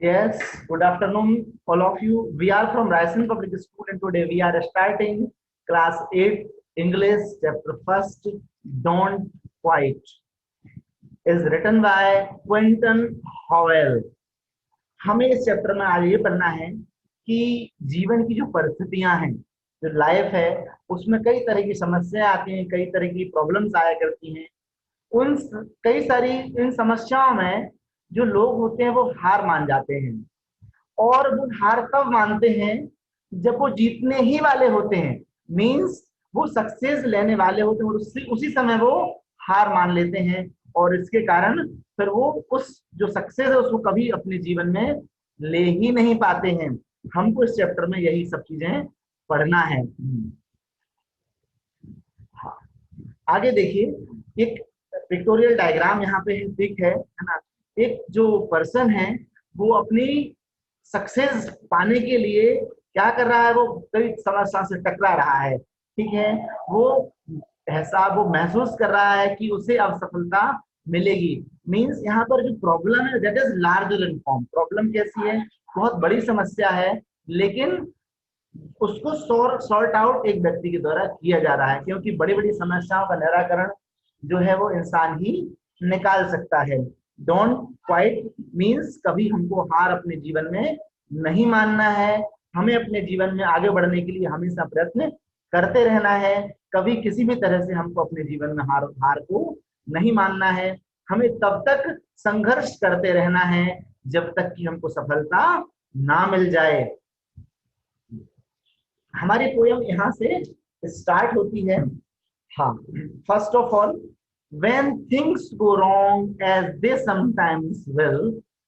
Yes, good afternoon, all of you. We are from Ryerson Public School, and today we are starting class 8 English, chapter first. Don't Quite is written by Quentin Howell. हमें इस chapter में आज ये पढ़ना है कि जीवन की जो परिस्थितियां हैं, जो लाइफ है, उसमें कई तरह की समस्याएं आती हैं, कई तरह की प्रॉब्लम्स आया करती हैं। उन कई सारी इन समस्याओं में जो लोग होते हैं वो हार मान जाते हैं, और वो हार तब मानते हैं जब वो जीतने ही वाले होते हैं। मींस वो सक्सेस लेने वाले होते हैं और उसी समय वो हार मान लेते हैं, और इसके कारण फिर वो उस जो सक्सेस है उसको कभी अपने जीवन में ले ही नहीं पाते हैं। हमको इस चैप्टर में यही सब चीजें पढ़ना है। हाँ, आगे देखिए, एक पिक्टोरियल डायग्राम यहाँ पे दिख है ना। एक जो पर्सन है वो अपनी सक्सेस पाने के लिए क्या कर रहा है, वो कई समस्या से टकरा रहा है। ठीक है, वो वो महसूस कर रहा है कि उसे अब सफलता मिलेगी। मींस यहाँ पर जो प्रॉब्लम है that is larger in form. Problem कैसी है, बहुत बड़ी समस्या है, लेकिन उसको सॉर्ट आउट एक व्यक्ति के द्वारा किया जा रहा है, क्योंकि बड़ी बड़ी समस्याओं का निराकरण जो है वो इंसान ही निकाल सकता है। डोंट क्वाइट मीन्स कभी हमको हार अपने जीवन में नहीं मानना है। हमें अपने जीवन में आगे बढ़ने के लिए हमेशा प्रयत्न करते रहना है। कभी किसी भी तरह से हमको अपने जीवन में हार को नहीं मानना है। हमें तब तक संघर्ष करते रहना है जब तक कि हमको सफलता ना मिल जाए। हमारी पोयम यहाँ से स्टार्ट होती है। हाँ, first of all, when things go wrong as they sometimes will,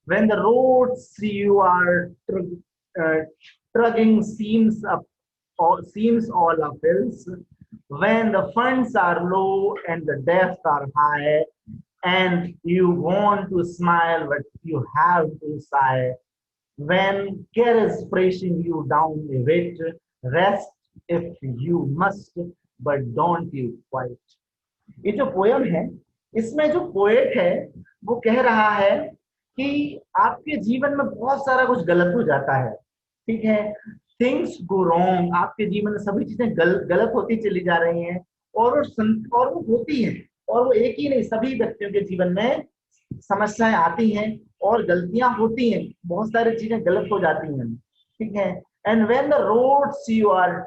when the roads you are trudging seems all uphills, when the funds are low and the debts are high, and you want to smile but you have to sigh, when care is pressing you down a bit, rest if you must, but don't you quite. ये जो poem है, इसमें जो poet है वो कह रहा है कि आपके जीवन में बहुत सारा कुछ गलत हो जाता है। ठीक है, थिंग्स गो रॉन्ग, आपके जीवन में सभी चीजें गलत होती चली जा रही हैं, और वो होती हैं, और वो एक ही नहीं, सभी व्यक्तियों के जीवन में समस्याएं आती हैं और गलतियां होती हैं, बहुत सारी चीजें गलत हो जाती हैं। ठीक है, and when the roads you are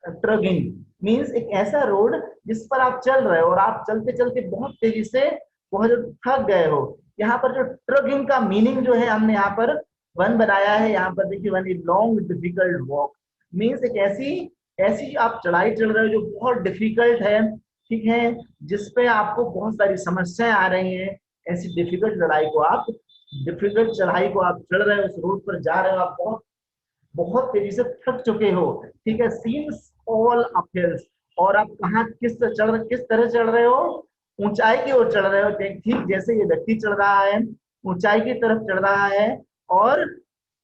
trudging means एक ऐसा रोड जिस पर आप चल रहे हो और आप चलते चलते बहुत तेजी से बहुत थक गए हो। यहाँ पर जो ट्रगिंग का मीनिंग जो है हमने यहाँ पर वन बनाया है। यहाँ पर देखिए, one is long difficult walk means एक ऐसी ऐसी आप चढ़ाई चढ़ रहे हो जो बहुत डिफिकल्ट है। ठीक है, जिसपे आपको बहुत सारी समस्याएं आ रही हैं। ऐसी डिफिकल्ट चढ़ाई को आप चढ़ रहे हो, उस रोड पर जा रहे हो, आप बहुत बहुत तेजी से थक चुके हो। ठीक है, सीम्स ऑल अपहिल्स, और आप कहाँ किस तरह चढ़ रहे हो, ऊंचाई की ओर चढ़ रहे हो। ठीक जैसे ये व्यक्ति चढ़ रहा है, ऊंचाई की तरफ चढ़ रहा है, और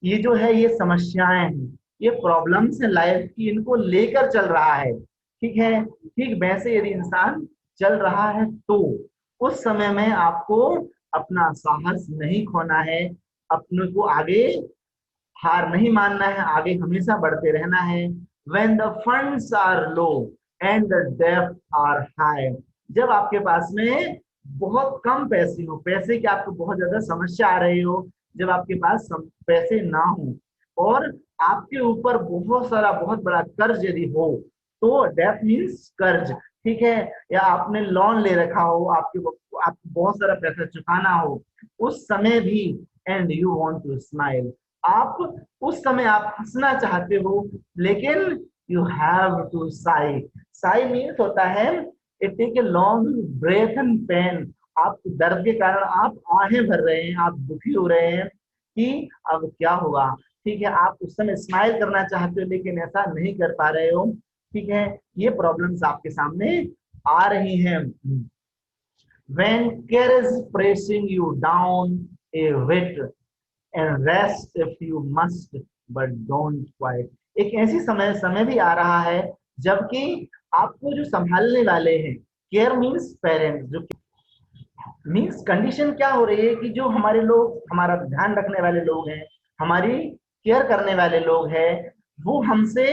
ये जो है ये समस्याएं हैं, ये प्रॉब्लम्स है लाइफ की, इनको लेकर चल रहा है। ठीक है, ठीक वैसे यदि इंसान चल रहा है तो उस समय में आपको अपना साहस नहीं खोना है, अपने को आगे हार नहीं मानना है, आगे हमेशा बढ़ते रहना है। When the funds are low and the debts are high, जब आपके पास में बहुत कम पैसे हो, पैसे की आपको बहुत ज्यादा समस्या आ रही हो, जब आपके पास पैसे ना हो और आपके ऊपर बहुत बड़ा कर्ज यदि हो, तो डेट मीन्स कर्ज। ठीक है, या आपने लोन ले रखा हो, आपको बहुत सारा पैसा चुकाना हो, उस समय भी, and you want to smile, आप उस समय आप हंसना चाहते हो, लेकिन you have to sigh. Sigh means होता है it take a long breath and pain. आप दर्द के कारण आप आहें भर रहे हैं, आप दुखी हो रहे हैं कि अब क्या होगा। ठीक है, आप उस समय स्माइल करना चाहते हो लेकिन ऐसा नहीं कर पा रहे हो। ठीक है, ये प्रॉब्लम्स आपके सामने आ रही हैं। When care is pressing you down a bit, and rest if you must, but don't quite. एक ऐसी समय भी आ रहा है जबकि आपको जो संभालने वाले हैं, केयर मीन्स पेरेंट्स, जो मीन्स कंडीशन क्या हो रही है कि जो हमारे लोग, हमारा ध्यान रखने वाले लोग हैं, हमारी केयर करने वाले लोग हैं, वो हमसे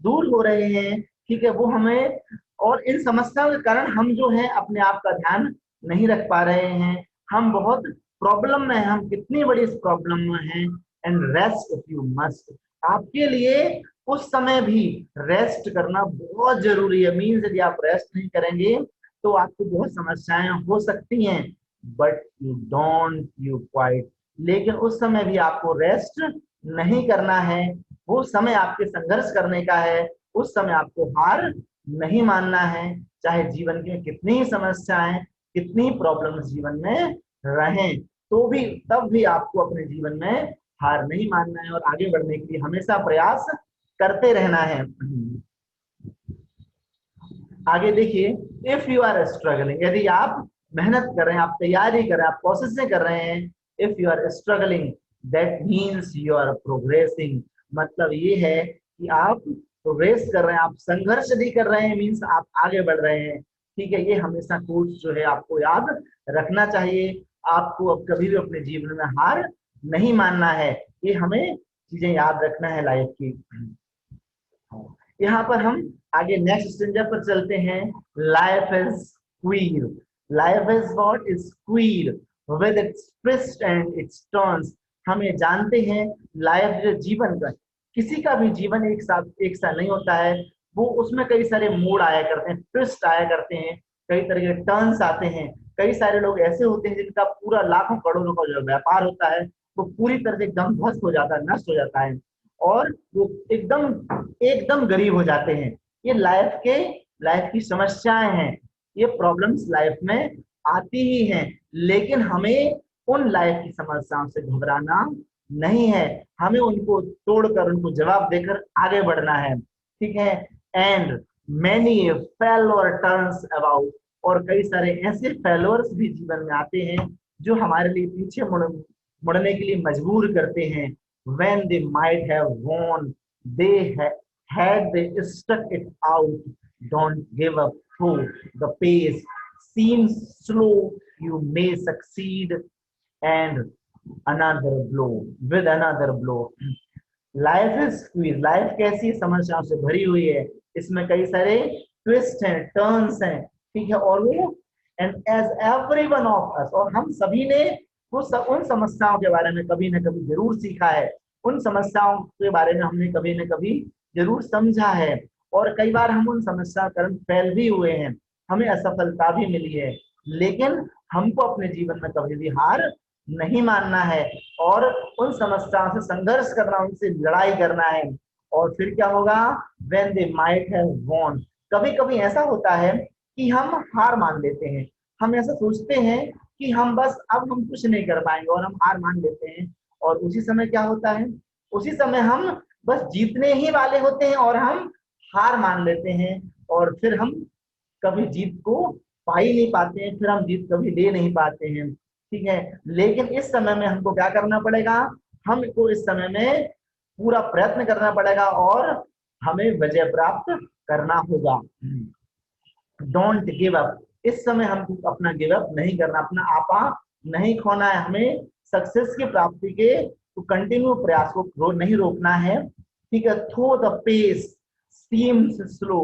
दूर हो रहे हैं, ठीक है, वो हमें, और इन समस्याओं के कारण हम जो है अपने आप का ध्यान नहीं रख पा रहे हैं, हम बहुत प्रॉब्लम में हैं, हम कितनी बड़ी इस प्रॉब्लम में हैं। And rest if you must, आपके लिए उस समय भी रेस्ट करना बहुत जरूरी है। मीन्स यदि आप रेस्ट नहीं करेंगे तो आपको बहुत समस्याएं हो सकती हैं, but you don't you quite, लेकिन उस समय भी आपको रेस्ट नहीं करना है, वो समय आपके संघर्ष करने का है, उस समय आपको हार नहीं मानना है, चाहे जीवन की कितनी ही समस्याएं, कितनी प्रॉब्लम्स जीवन में रहें, तो भी तब भी आपको अपने जीवन में हार नहीं मानना है और आगे बढ़ने के लिए हमेशा प्रयास करते रहना है। आगे देखिए, इफ यू आर स्ट्रगलिंग, यदि आप मेहनत कर रहे हैं, आप तैयारी कर रहे हैं, आप कोशिशें कर रहे हैं, if you are struggling that means you are progressing, मतलब ये है कि आप प्रोग्रेस कर रहे हैं, आप संघर्ष यदि कर रहे हैं, मीन्स आप आगे बढ़ रहे हैं, ठीक है। ये हमेशा कोच जो है आपको याद रखना चाहिए, आपको अब कभी भी अपने जीवन में हार नहीं मानना है, ये हमें चीजें याद रखना है लाइफ की। यहाँ पर हम आगे नेक्स्ट स्टेंजा पर चलते हैं। Life is queer, life is what is queer with its twist and it's turns. हमें जानते हैं लाइफ जो जीवन का, किसी का भी जीवन एक साथ नहीं होता है, वो उसमें कई सारे मोड़ आया करते हैं, ट्विस्ट आया करते हैं, कई तरह के टर्न्स आते हैं। कई सारे लोग ऐसे होते हैं जिनका पूरा लाखों करोड़ों का जो व्यापार होता है वो पूरी तरह से एकदम ध्वस्त हो जाता है, नष्ट हो जाता है, और वो एकदम एकदम गरीब हो जाते हैं। ये लाइफ की समस्याएं हैं, ये प्रॉब्लम्स लाइफ में आती ही हैं, लेकिन हमें उन लाइफ की समस्याओं से घबराना नहीं है, हमें उनको तोड़कर, उनको जवाब देकर आगे बढ़ना है, ठीक है। And many failure turns about, और कई सारे ऐसे फेल्योर्स भी जीवन में आते हैं जो हमारे लिए पीछे मुड़ने के लिए मजबूर करते हैं। when they might have won, had they stuck it out. Don't give up though the pace seems slow, you may succeed and another blow with another blow. Life is quiz, life कैसी समस्याओं से भरी हुई है, इसमें कई सारे twist हैं, टर्न्स हैं, ठीक है, और वो and as every one of us, और हम सभी ने उन समस्याओं के बारे में कभी न कभी जरूर सीखा है, उन समस्याओं के बारे में हमने कभी न कभी जरूर समझा है, और कई बार हम उन समस्या के कारण फेल भी हुए हैं, हमें असफलता भी मिली है, लेकिन हमको अपने जीवन में कभी भी हार नहीं मानना है, और उन समस्याओं से संघर्ष करना, उनसे लड़ाई करना है। और फिर क्या होगा, when they might have won, कभी कभी ऐसा होता है कि हम हार मान लेते हैं, हम ऐसा सोचते हैं कि हम बस अब हम कुछ नहीं कर पाएंगे और हम हार मान लेते हैं, और उसी समय क्या होता है, उसी समय हम बस जीतने ही वाले होते हैं और हम हार मान लेते हैं, और फिर हम कभी जीत को पा ही नहीं पाते हैं, फिर हम जीत कभी ले नहीं पाते हैं, ठीक है। लेकिन इस समय में हमको क्या करना पड़ेगा, हमको इस समय में पूरा प्रयत्न करना पड़ेगा और हमें विजय प्राप्त करना होगा। डोंट गिव अप, इस समय हमको अपना गिव अप नहीं करना, अपना आपा नहीं खोना है, हमें सक्सेस की प्राप्ति के तो कंटिन्यू प्रयास को नहीं रोकना है, ठीक है। Through the pace seems slow,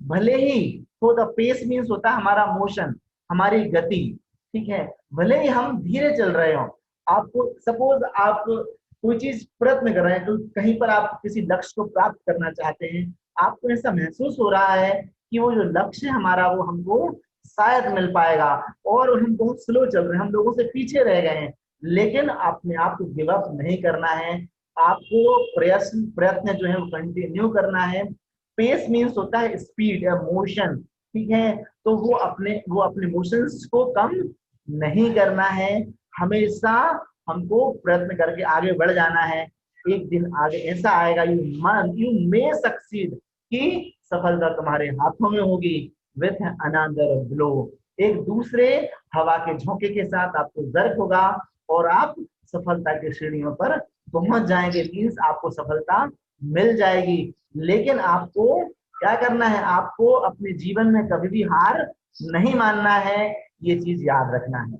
भले ही थ्रो द पेस मीन्स होता है हमारा मोशन, हमारी गति, ठीक है, भले ही हम धीरे चल रहे हो, आपको सपोज आप कोई चीज प्रयत्न कर रहे हैं, तो कहीं पर आप किसी लक्ष्य को प्राप्त करना चाहते हैं, आपको ऐसा महसूस हो रहा है कि वो जो लक्ष्य है हमारा वो हमको शायद मिल पाएगा, और हम बहुत स्लो चल रहे हैं, हम लोगों से पीछे रह गए हैं, लेकिन अपने आप को गिव अप नहीं करना है, आपको प्रयत्न प्रयत्न जो है वो कंटिन्यू करना है। पेस मीन्स होता है स्पीड या मोशन, ठीक है, तो वो अपने मोशंस को कम नहीं करना है, हमेशा हमको प्रयत्न करके आगे बढ़ जाना है। एक दिन आगे ऐसा आएगा, यू मे सक्सीड, कि सफलता तुम्हारे हाथों में होगी, विथ अनदर ब्लो, एक दूसरे हवा के झोंके के साथ आपको जर्क होगा और आप सफलता की श्रेणियों पर पहुंच जाएंगे, मीन्स आपको सफलता मिल जाएगी। लेकिन आपको क्या करना है, आपको अपने जीवन में कभी भी हार नहीं मानना है, ये चीज याद रखना है।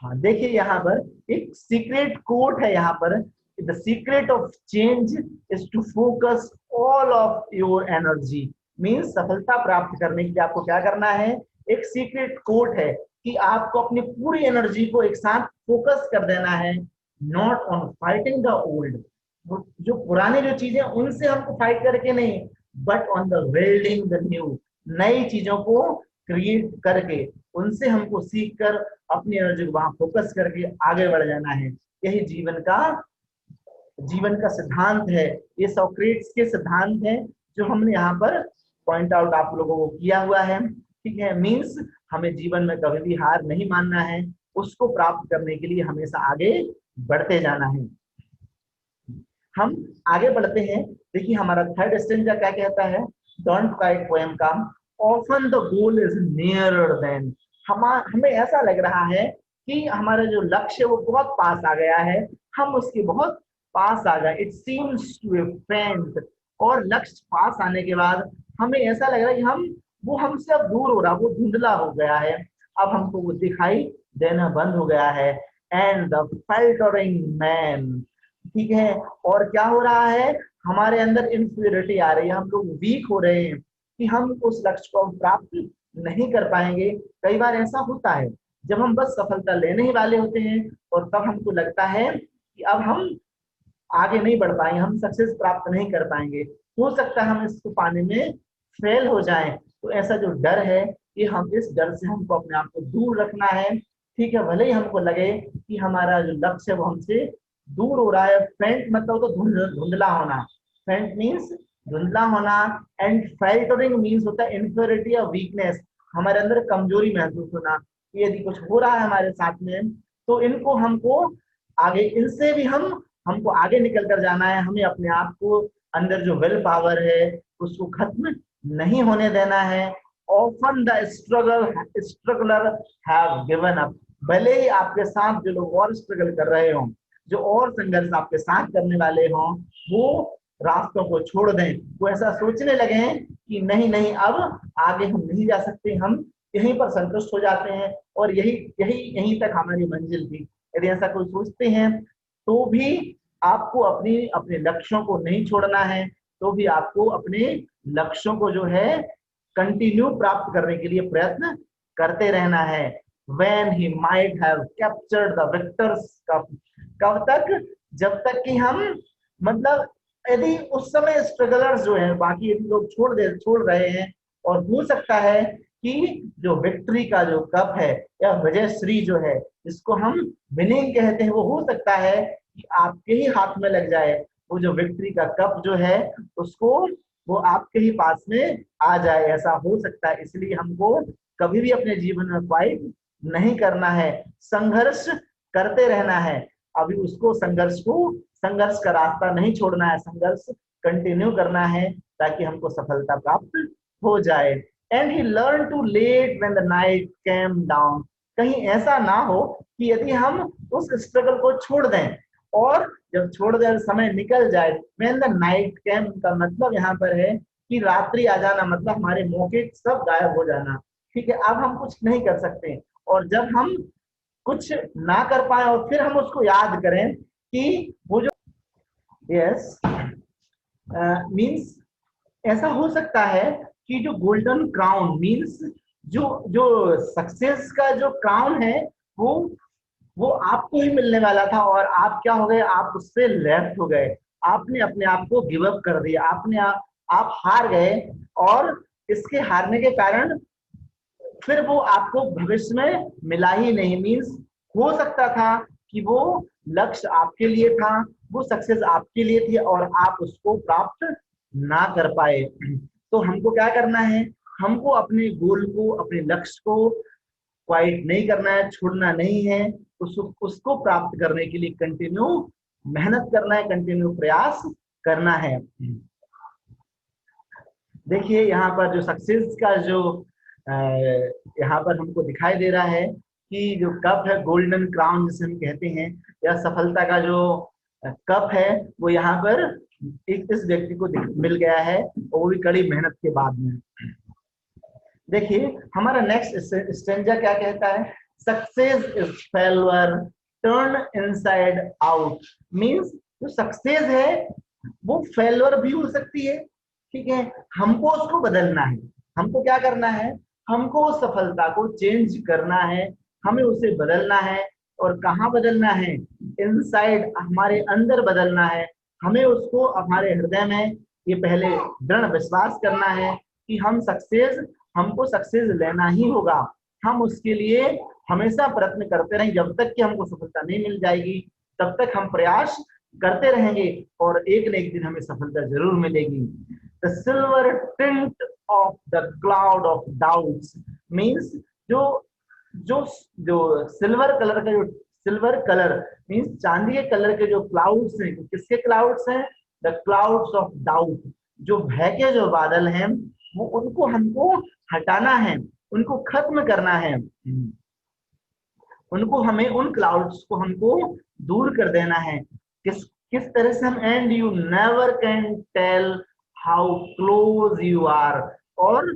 हाँ देखिए यहाँ पर एक सीक्रेट कोट है यहाँ पर, the secret of change is to focus all of your energy. Means सफलता प्राप्त करने के लिए आपको क्या करना है, एक सीक्रेट कोट है कि आपको अपनी पूरी एनर्जी को एक साथ फोकस कर देना है, not on fighting the old, जो पुरानी जो चीजें उनसे हमको फाइट करके नहीं, but on the building the new, नई चीजों को क्रिएट करके उनसे हमको सीख कर अपनी एनर्जी को वहां फोकस करके आगे बढ़ जाना है। यही जीवन का सिद्धांत है, ये सोक्रेट्स के सिद्धांत है जो हमने यहाँ पर पॉइंट आउट आप लोगों को किया हुआ है। ठीक है, मीन्स हमें जीवन में कभी भी हार नहीं मानना है, उसको प्राप्त करने के लिए हमेशा आगे बढ़ते जाना है। हम आगे बढ़ते हैं, देखिए हमारा थर्ड स्टेंजा क्या कहता है, डोंट फाइट पोएम का, often the goal is nearer than, हमें ऐसा लग रहा है कि हमारा जो लक्ष्य वो बहुत पास आ गया है, हम उसके बहुत पास आ गए, it seems to a friend, और लक्ष्य पास आने के बाद हमें ऐसा लग रहा है कि वो हमसे अब दूर हो रहा, वो धुंधला हो गया है, अब हमको वो दिखाई देना बंद हो गया है। एंड द फाल्टरिंग मैन, ठीक है, और क्या हो रहा है, हमारे अंदर इनफीरियरिटी आ रही है, हम लोग वीक हो रहे हैं कि हम उस लक्ष्य को प्राप्त नहीं कर पाएंगे। कई बार ऐसा होता है जब हम बस सफलता लेने ही वाले होते हैं और तब हमको लगता है कि अब हम आगे नहीं बढ़ पाएंगे, हम सक्सेस प्राप्त नहीं कर पाएंगे, हो सकता है हम इसको पाने में फेल हो जाएं। तो ऐसा जो डर है, ये हम इस डर से हमको अपने आप को दूर रखना है। ठीक है, भले ही हमको लगे कि हमारा जो लक्ष्य है वो हमसे दूर हो रहा है, फेंट मतलब तो धुंधला होना, फेंट मीन्स धुंधला होना, एंड फाल्टरिंग मीन्स होता है इनफीरियरिटी या वीकनेस, हमारे अंदर कमजोरी महसूस होना, यदि कुछ हो रहा है हमारे साथ में तो इनको हमको आगे, इनसे भी हमको आगे निकल कर जाना है, हमें अपने आप को अंदर जो विल पावर है उसको खत्म नहीं होने देना है। Often the struggler have given up, भले ही आपके साथ जो लोग और स्ट्रगल कर रहे हो, जो और संघर्ष आपके साथ करने वाले हों, वो रास्तों को छोड़ दें, वो ऐसा सोचने लगे हैं कि नहीं नहीं अब आगे हम नहीं जा सकते, हम यहीं पर संतुष्ट हो जाते हैं और यही यही यहीं तक हमारी मंजिल थी। यदि ऐसा कोई सोचते हैं तो भी आपको अपने लक्ष्यों को नहीं छोड़ना है, तो भी आपको अपने लक्ष्यों को जो है कंटिन्यू प्राप्त करने के लिए प्रयत्न करते रहना है। When he might have captured the victor's cup, कब तक, जब तक कि हम मतलब यदि उस समय स्ट्रगलर्स जो है बाकी यदि लोग छोड़ रहे हैं, और हो सकता है कि जो विक्ट्री का जो कप है या विजयश्री जो है जिसको हम विनिंग कहते हैं, वो हो सकता है कि आपके ही हाथ में लग जाए, वो जो विक्ट्री का कप जो है उसको वो आपके ही पास में आ जाए, ऐसा हो सकता है। इसलिए हमको कभी भी अपने जीवन में फाइट नहीं करना है, संघर्ष करते रहना है, अभी उसको संघर्ष का रास्ता नहीं छोड़ना है, संघर्ष कंटिन्यू करना है ताकि हमको सफलता प्राप्त हो जाए। And he learn too late when the night came down, कहीं ऐसा ना हो कि यदि हम उस स्ट्रगल को छोड़ दें और जब छोड़ दें समय निकल जाए, व्हेन द नाइट केम का मतलब यहाँ पर है कि रात्रि आ जाना, मतलब हमारे मौके सब गायब हो जाना। ठीक है, अब हम कुछ नहीं कर सकते, और जब हम कुछ ना कर पाए और फिर हम उसको याद करें कि वो जो यस मीन्स ऐसा हो सकता है कि जो गोल्डन क्राउन मीन्स जो जो सक्सेस का जो क्राउन है वो आपको ही मिलने वाला था, और आप क्या हो गए, आप उससे लेफ्ट हो गए, आपने अपने आप को गिव अप कर दिया, आप हार गए, और इसके हारने के कारण फिर वो आपको भविष्य में मिला ही नहीं। मीन्स हो सकता था कि वो लक्ष्य आपके लिए था, वो सक्सेस आपके लिए थी और आप उसको प्राप्त ना कर पाए। तो हमको क्या करना है, हमको अपने गोल को, अपने लक्ष्य को क्वाइट नहीं करना है, छोड़ना नहीं है, उसको प्राप्त करने के लिए कंटिन्यू मेहनत करना है, कंटिन्यू प्रयास करना है। देखिए यहाँ पर जो सक्सेस का जो यहाँ पर हमको दिखाई दे रहा है कि जो कप है, गोल्डन क्राउन जिसे हम कहते हैं, या सफलता का जो कप है, वो यहाँ पर इस व्यक्ति को मिल गया है, और वो भी कड़ी मेहनत के बाद में। देखिए हमारा नेक्स्ट स्टेंजा क्या कहता है, success is failure turn inside out. Means जो सक्सेस है वो फेल्यूर भी हो सकती है, ठीक है, हमको उसको बदलना है। हमको क्या करना है, हमको उस सफलता को चेंज करना है, हमें उसे बदलना है। और कहाँ बदलना है, इनसाइड, हमारे अंदर बदलना है। हमें उसको हमारे हृदय में ये पहले दृढ़ विश्वास करना है कि हमको सक्सेस लेना ही होगा। हम उसके लिए हमेशा प्रयत्न करते रहें, जब तक कि हमको सफलता नहीं मिल जाएगी तब तक हम प्रयास करते रहेंगे और एक न एक दिन हमें सफलता जरूर मिलेगी। The silver tint of the cloud of doubts means जो जो जो सिल्वर कलर मीन्स चांदी के कलर के जो क्लाउड्स हैं, किसके क्लाउड्स हैं, द क्लाउड्स ऑफ डाउट, जो भय के जो बादल हैं वो उनको हमको हटाना है, उनको खत्म करना है, उनको हमें उन क्लाउड्स को हमको दूर कर देना है। किस किस तरह से हम, and you never can tell how close you are, और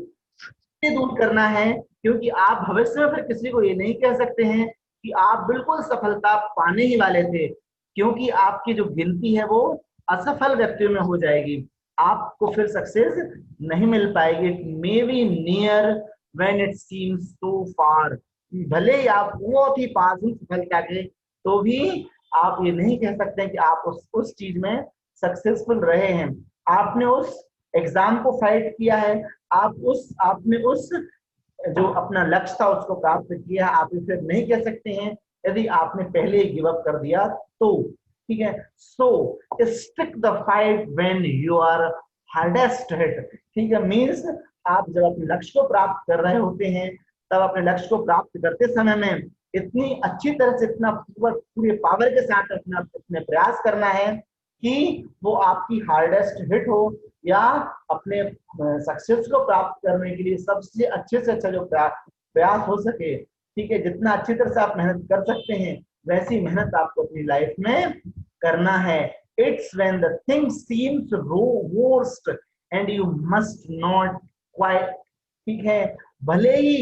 दूर करना है क्योंकि आप भविष्य में फिर किसी को ये नहीं कह सकते हैं कि आप बिल्कुल सफलता पाने ही वाले थे, क्योंकि आपकी जो गिनती है वो असफल व्यक्तियों में हो जाएगी, आपको फिर सक्सेस नहीं मिल पाएगी। May be near when it seems too far, भले ही आप बहुत ही पास हैं सफलता के, तो भी आप ये नहीं कह सकते कि आप उस चीज में सक्सेसफुल रहे हैं। आपने उस एग्जाम को फाइट किया है, आपने उस जो अपना लक्ष्य था उसको प्राप्त किया, आप इसे नहीं कह सकते हैं यदि आपने पहले ही गिव अप कर दिया तो, ठीक है। So stick the fight when you are hardest hit, ठीक है, मींस आप जब अपने लक्ष्य को प्राप्त कर रहे होते हैं तब अपने लक्ष्य को प्राप्त करते समय में इतनी अच्छी तरह से, इतना पूरे पावर के साथ अपने प्रयास करना है कि वो आपकी हार्डेस्ट हिट हो, या अपने सक्सेस को प्राप्त करने के लिए सबसे अच्छे से अच्छा जो प्रयास हो सके, ठीक है, जितना अच्छी तरह से आप मेहनत कर सकते हैं वैसी मेहनत आपको अपनी लाइफ में करना है। It's when the thing seems worst and you must not quite, ठीक है, भले ही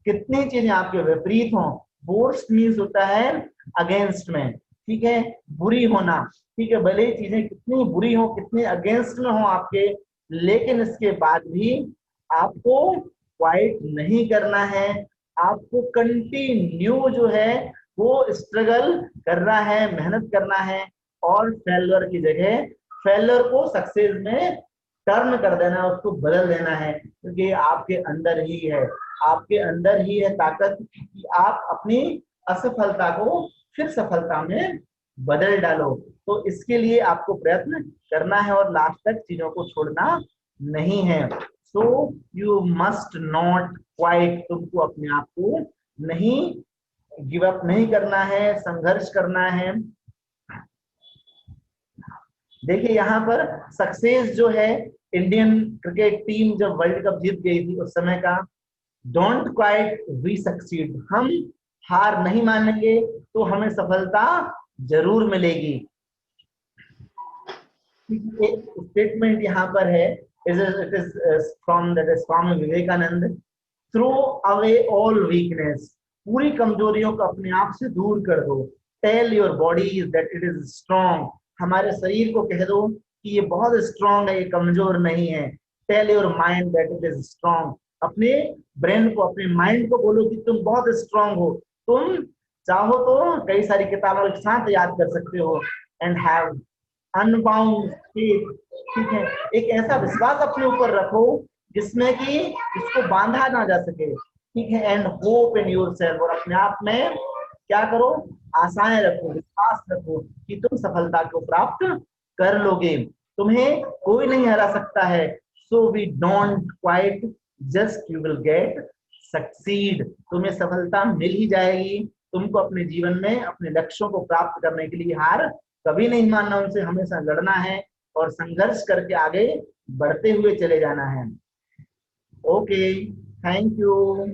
कितनी चीजें आपके विपरीत हों, वर्स्ट मीन्स होता है अगेंस्ट में, ठीक है, बुरी होना, ठीक है, भले ही चीजें कितनी बुरी हो, कितने अगेंस्ट में हो आपके, लेकिन इसके बाद भी आपको क्वाइट नहीं करना है, आपको कंटिन्यू जो है वो स्ट्रगल करना है, मेहनत करना है, और फेल्योर की जगह फेल्योर को सक्सेस में टर्न कर देना है, उसको बदल देना है, क्योंकि आपके अंदर ही है, आपके अंदर ही है ताकत कि आप अपनी असफलता को फिर सफलता में बदल डालो। तो इसके लिए आपको प्रयत्न करना है और लास्ट तक चीजों को छोड़ना नहीं है। So you must not quite, तुमको अपने आप को नहीं गिव अप नहीं करना है, संघर्ष करना है। देखिए यहाँ पर सक्सेस जो है, इंडियन क्रिकेट टीम जब वर्ल्ड कप जीत गई थी उस समय का, डोंट क्वाइट वी सक्सीड, हम हार नहीं मानेंगे तो हमें सफलता जरूर मिलेगी। एक स्टेटमेंट यहाँ पर है, it is from Swami Vivekananda, throw away all weakness, पूरी कमजोरियों को अपने आप से दूर कर दो, tell your body that it is strong, हमारे शरीर को कह दो कि ये बहुत स्ट्रॉन्ग है, ये कमजोर नहीं है, tell your mind that it is strong, अपने ब्रेन को, अपने माइंड को बोलो कि तुम बहुत स्ट्रॉन्ग हो, तुम चाहो तो कई सारी किताबों के साथ याद कर सकते हो, एंड हैव अनबाउंड फेथ, ठीक है, एक ऐसा विश्वास अपने ऊपर रखो जिसमें कि इसको बांधा ना जा सके, ठीक है, एंड होप इन योरसेल्फ, और अपने आप में क्या करो, आशाएं रखो, विश्वास रखो कि तुम सफलता को प्राप्त कर लोगे, तुम्हें कोई नहीं हरा सकता है। So we don't quite, just you will get succeed, तुम्हें सफलता मिल ही जाएगी। तुमको अपने जीवन में अपने लक्ष्यों को प्राप्त करने के लिए हार कभी नहीं मानना, उनसे हमेशा लड़ना है और संघर्ष करके आगे बढ़ते हुए चले जाना है। Okay, thank you.